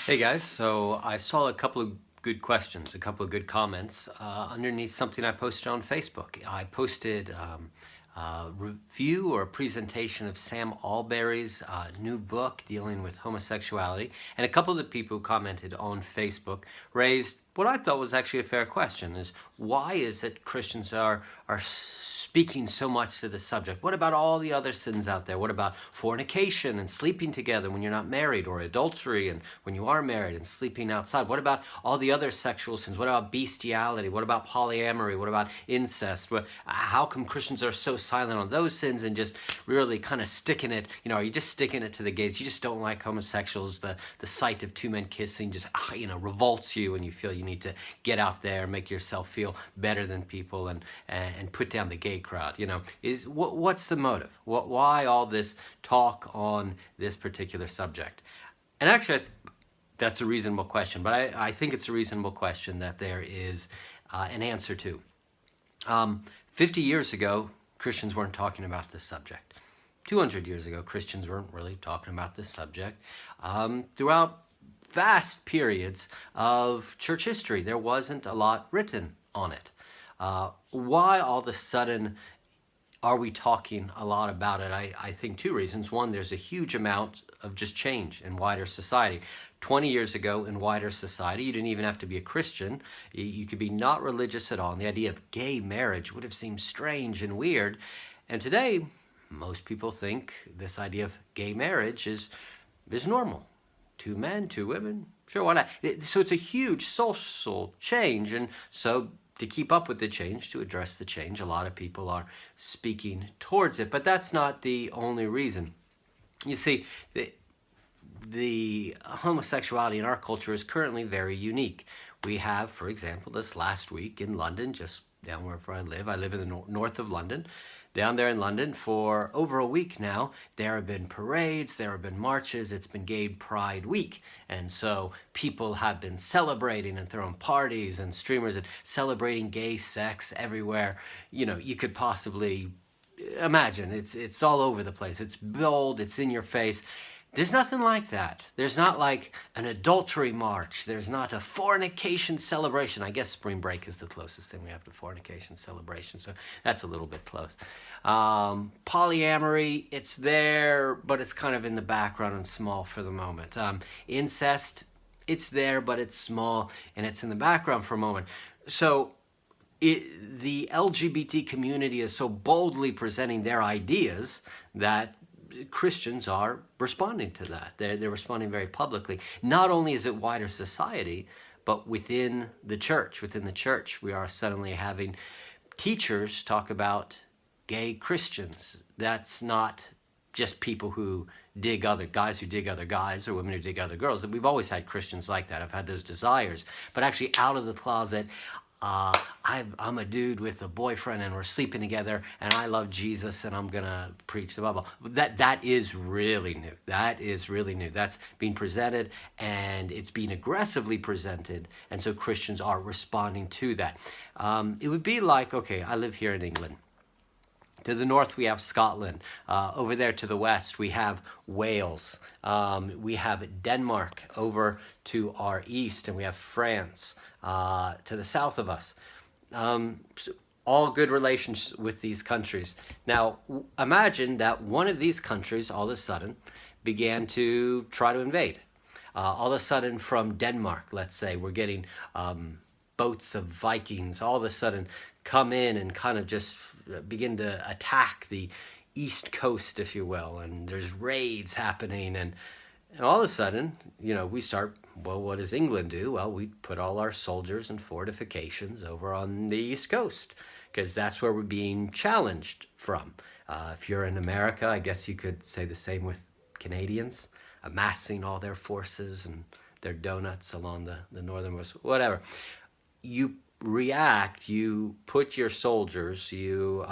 Hey guys, so I saw a couple of good questions, a couple of good comments underneath something I posted on Facebook. I posted a review or a presentation of Sam Alberry's new book dealing with homosexuality, and a couple of the people who commented on Facebook raised what I thought was actually a fair question: is why is it Christians are speaking so much to the subject? What about all the other sins out there? What about fornication and sleeping together when you're not married, or adultery and when you are married and sleeping outside? What about all the other sexual sins? What about bestiality? What about polyamory? What about incest? How come Christians are so silent on those sins and just really kind of sticking it, are you just sticking it to the gays? You just don't like homosexuals. The sight of two men kissing just, revolts you, and you feel you need to get out there and make yourself feel better than people and put down the gay crowd. What's the motive? Why all this talk on this particular subject? And actually, that's a reasonable question, but I think it's a reasonable question that there is an answer to. 50 years ago, Christians weren't talking about this subject. 200 years ago, Christians weren't really talking about this subject. Throughout vast periods of church history, there wasn't a lot written on it. Why all of a sudden are we talking a lot about it? I think two reasons. One, there's a huge amount of just change in wider society. 20 years ago in wider society, you didn't even have to be a Christian. You could be not religious at all, and the idea of gay marriage would have seemed strange and weird. And today, most people think this idea of gay marriage is normal. Two men, two women, sure, why not? So it's a huge social change, and so to keep up with the change, to address the change, a lot of people are speaking towards it. But that's not the only reason. You see, the homosexuality in our culture is currently very unique. We have, for example, this last week in London, just down where I live in the north of London. Down there in London for over a week now, there have been parades, there have been marches, it's been Gay Pride Week. And so people have been celebrating and throwing parties and streamers and celebrating gay sex everywhere. You could possibly imagine. It's all over the place. It's bold, it's in your face. There's nothing like that. There's not like an adultery march. There's not a fornication celebration. I guess spring break is the closest thing we have to fornication celebration, so that's a little bit close. Polyamory, it's there, but it's kind of in the background and small for the moment. Incest, it's there, but it's small, and it's in the background for a moment. So the LGBT community is so boldly presenting their ideas that Christians are responding to that. They're responding very publicly. Not only is it wider society, but within the church. Within the church, we are suddenly having teachers talk about gay Christians. That's not just people who dig other guys who dig other guys, or women who dig other girls. We've always had Christians like that. I've had those desires. But actually out of the closet, I'm a dude with a boyfriend and we're sleeping together and I love Jesus and I'm gonna preach the Bible. That is really new. That is really new. That's being presented, and it's being aggressively presented, and so Christians are responding to that. It would be like, okay, I live here in England. To the north, we have Scotland. Over there to the west, we have Wales. We have Denmark over to our east, and we have France to the south of us. So all good relations with these countries. Now, imagine that one of these countries all of a sudden began to try to invade. All of a sudden from Denmark, let's say, we're getting boats of Vikings all of a sudden come in and kind of just begin to attack the East Coast, if you will, and there's raids happening, and all of a sudden, we start, well, what does England do? Well, we put all our soldiers and fortifications over on the East Coast, because that's where we're being challenged from. If you're in America, I guess you could say the same with Canadians, amassing all their forces and their donuts along the northernmost, whatever. You react, you put your soldiers, you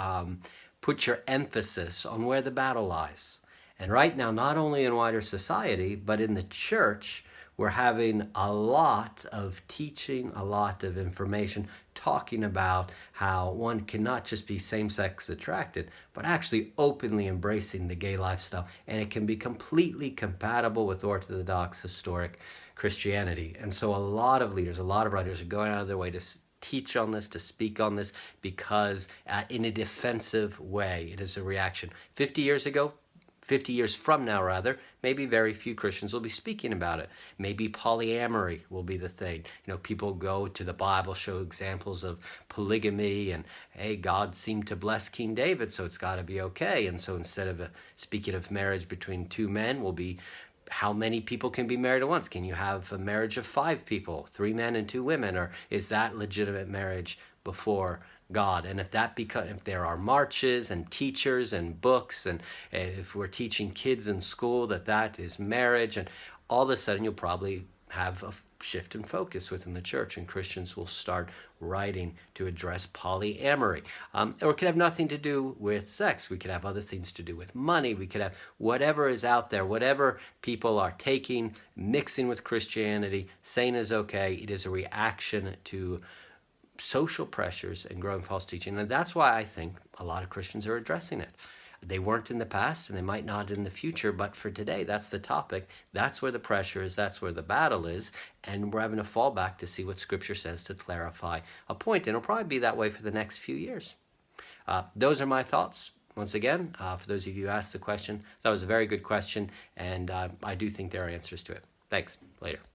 put your emphasis on where the battle lies. And right now, not only in wider society, but in the church, we're having a lot of teaching, a lot of information talking about how one cannot just be same-sex attracted, but actually openly embracing the gay lifestyle, and it can be completely compatible with Orthodox historic Christianity. And so a lot of leaders, a lot of writers are going out of their way to teach on this, to speak on this, because in a defensive way. It is a reaction. 50 years ago, 50 years from now rather, maybe very few Christians will be speaking about it. Maybe polyamory will be the thing. You know, people go to the Bible, show examples of polygamy, and hey, God seemed to bless King David, so it's got to be okay. And so instead of speaking of marriage between two men, will be how many people can be married at once? Can you have a marriage of 5 people, 3 men and 2 women, or is that legitimate marriage before God? And if there are marches and teachers and books, and if we're teaching kids in school that is marriage, and all of a sudden you'll probably have a shift in focus within the church, and Christians will start writing to address polyamory. Or it could have nothing to do with sex. We could have other things to do with money. We could have whatever is out there, whatever people are taking, mixing with Christianity, saying is okay. It is a reaction to social pressures and growing false teaching. And that's why I think a lot of Christians are addressing it. They weren't in the past, and they might not in the future, but for today, that's the topic. That's where the pressure is. That's where the battle is. And we're having to fall back to see what Scripture says to clarify a point. And it'll probably be that way for the next few years. Those are my thoughts. Once again, for those of you who asked the question, that was a very good question, and I do think there are answers to it. Thanks. Later.